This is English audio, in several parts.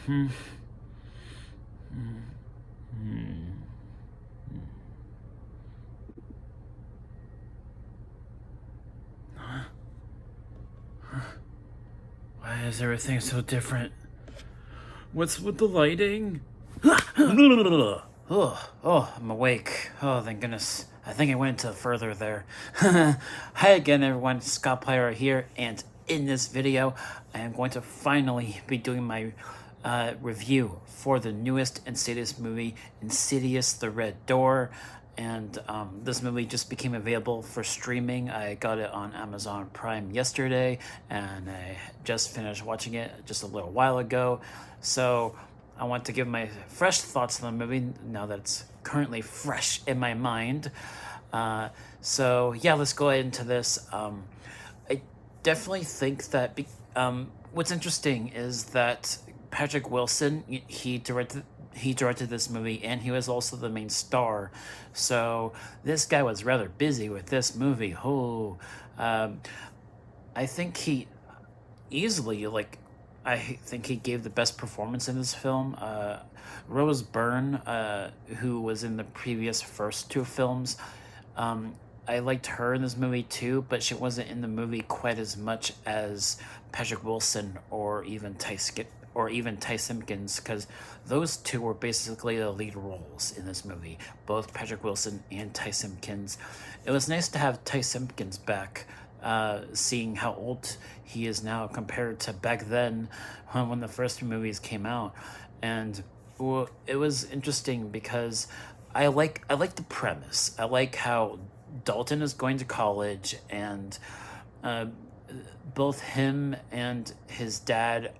Why is everything so different? What's with the lighting? Oh, I'm awake. Oh, thank goodness. I think I went into further there. Hi again, everyone. Scott Player here, and in this video, I am going to finally be doing my review for the newest Insidious movie, Insidious: The Red Door. And this movie just became available for streaming. I got it on Amazon Prime yesterday, and I just finished watching it just a little while ago. So I want to give my fresh thoughts on the movie now that it's currently fresh in my mind. So yeah, let's go into this. I definitely think that what's interesting is that Patrick Wilson, he directed this movie, and he was also the main star. So this guy was rather busy with this movie. I think he easily, I think he gave the best performance in this film. Rose Byrne, who was in the previous first two films, I liked her in this movie too, but she wasn't in the movie quite as much as Patrick Wilson or even Ty Simpkins, because those two were basically the lead roles in this movie, both Patrick Wilson and Ty Simpkins. It was nice to have Ty Simpkins back, seeing how old he is now compared to back then when the first two movies came out. And it was interesting because I like the premise. I like how Dalton is going to college, and both him and his dad,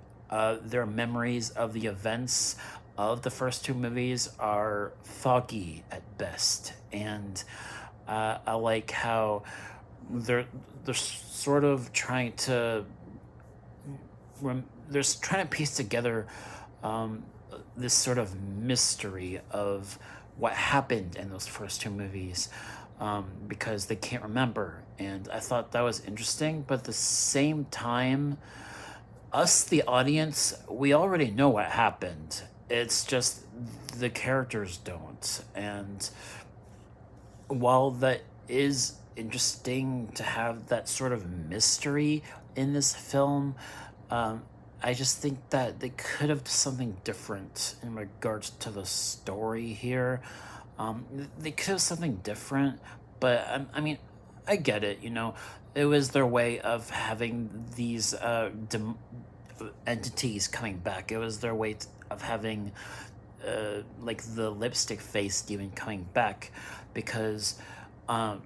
their memories of the events of the first two movies are foggy at best. And I like how they're sort of trying to piece together this sort of mystery of what happened in those first two movies, because they can't remember. And I thought that was interesting, but at the same time, us, the audience, we already know what happened. It's just the characters don't. And while that is interesting to have that sort of mystery in this film, I just think that they could have done something different in regards to the story here. They could have something different, but I mean, I get it. It was their way of having these entities coming back. It was their way of having like the lipstick face demon coming back, because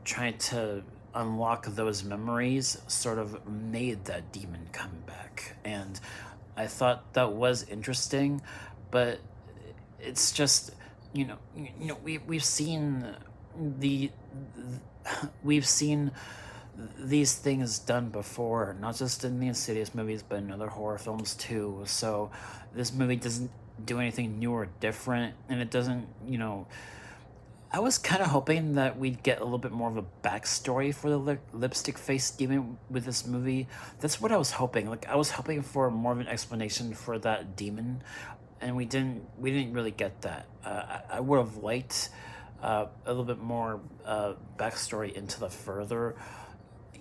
trying to unlock those memories sort of made that demon come back. And I thought that was interesting, but it's just, we've seen the we've seen these things done before, not just in the Insidious movies, but in other horror films too. So this movie doesn't do anything new or different, and it doesn't, I was kind of hoping that we'd get a little bit more of a backstory for the lipstick face demon with this movie. That's what I was hoping. Like, I was hoping for more of an explanation for that demon, and we didn't really get that. I would have liked a little bit more backstory into the further,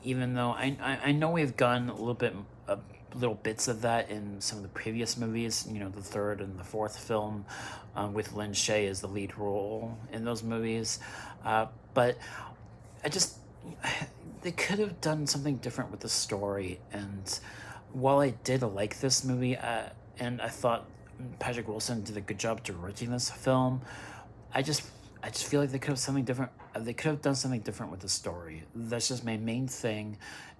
even though I know we've gotten a little bits of that in some of the previous movies, the third and the fourth film, with Lin Shaye as the lead role in those movies. But they could have done something different with the story. And while I did like this movie, and I thought Patrick Wilson did a good job directing this film, I just feel like they could have something different. They could have done something different with the story. That's just my main thing.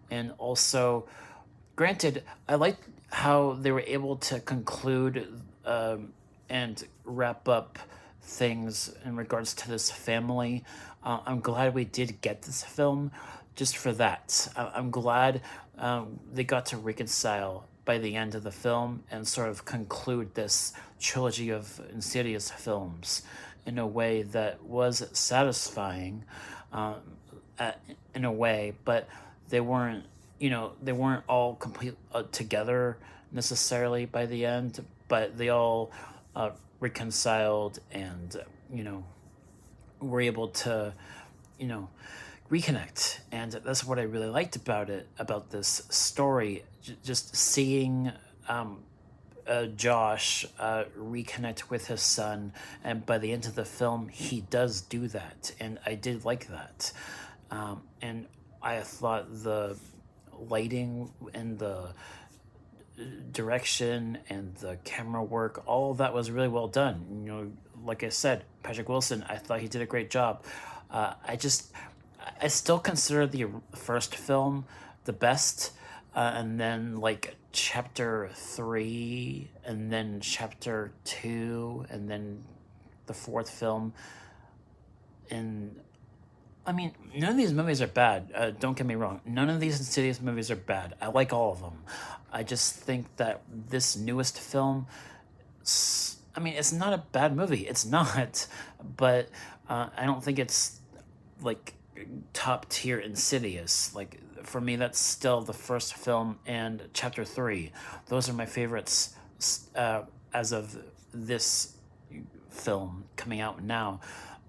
And also, granted, I like how they were able to conclude and wrap up things in regards to this family. I'm glad we did get this film just for that. I'm glad they got to reconcile by the end of the film and sort of conclude this trilogy of Insidious films in a way that was satisfying, in a way, but they weren't all complete together necessarily by the end, but they all reconciled and, you know, were able to, you know, reconnect. And that's what I really liked about it, about this story. Just seeing Josh reconnect with his son, and by the end of the film, he does do that, and I did like that. And I thought the lighting and the direction and the camera work, all of that was really well done. You know, like I said, Patrick Wilson, I thought he did a great job. I still consider the first film the best, and then like chapter 3, and then chapter 2, and then the fourth film. And I mean, none of these movies are bad. Don't get me wrong. None of these Insidious movies are bad. I like all of them. I just think that this newest film, I mean, it's not a bad movie. It's not. But I don't think it's like top tier Insidious. Like, for me, that's still the first film and chapter 3. Those are my favorites as of this film coming out now.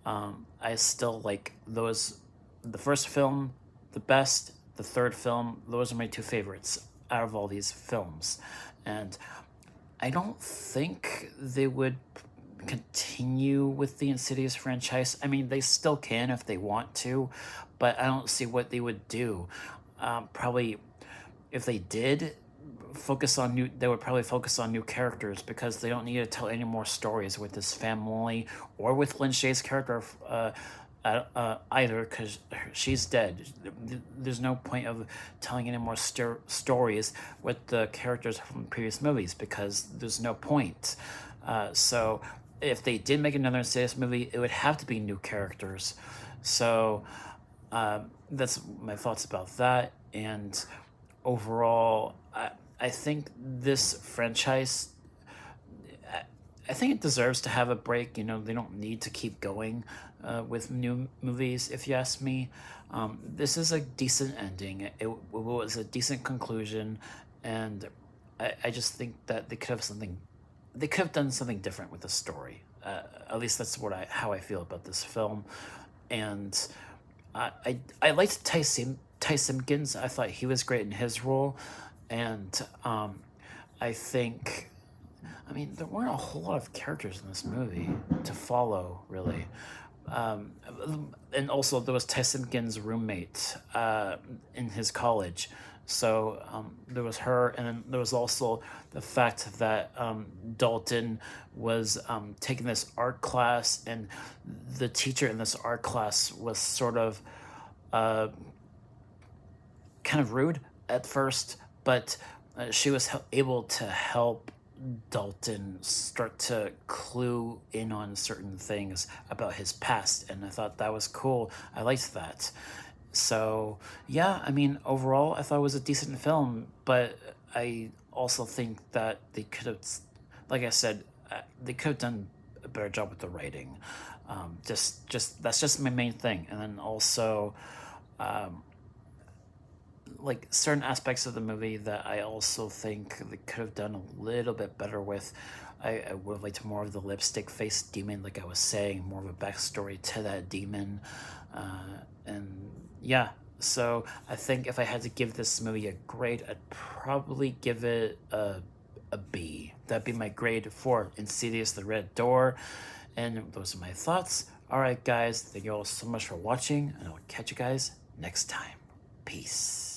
I still like those. The first film, the best. The third film, those are my two favorites out of all these films. And I don't think they would continue with the Insidious franchise. I mean, they still can if they want to, but I don't see what they would do. Probably, if they did focus on new, they would probably focus on new characters, because they don't need to tell any more stories with this family or with Lin Shaye's character either, because she's dead. There's no point of telling any more stories with the characters from previous movies, because there's no point. So if they did make another Insidious movie, it would have to be new characters. So that's my thoughts about that. And overall, I think this franchise, I think it deserves to have a break. You know, they don't need to keep going with new movies, if you ask me. This is a decent ending. It was a decent conclusion, and I just think that they could have done something different with the story. At least that's how I feel about this film. And I liked Ty Simpkins. I thought he was great in his role, and I think, I mean, there weren't a whole lot of characters in this movie to follow, really. And also, there was Ty Simpkins' roommate in his college. So there was her, and then there was also the fact that Dalton was taking this art class, and the teacher in this art class was sort of kind of rude at first, but she was able to help Dalton start to clue in on certain things about his past, and I thought that was cool. I liked that. So, yeah, I mean, overall, I thought it was a decent film, but I also think that they could have, like I said, they could have done a better job with the writing. Just that's just my main thing. And then also, like certain aspects of the movie that I also think they could have done a little bit better with. I would have liked more of the lipstick face demon, like I was saying, more of a backstory to that demon. And yeah, so I think if I had to give this movie a grade, I'd probably give it a B. That'd be my grade for Insidious the Red Door. And those are my thoughts. All right, guys, thank you all so much for watching, and I'll catch you guys next time. Peace.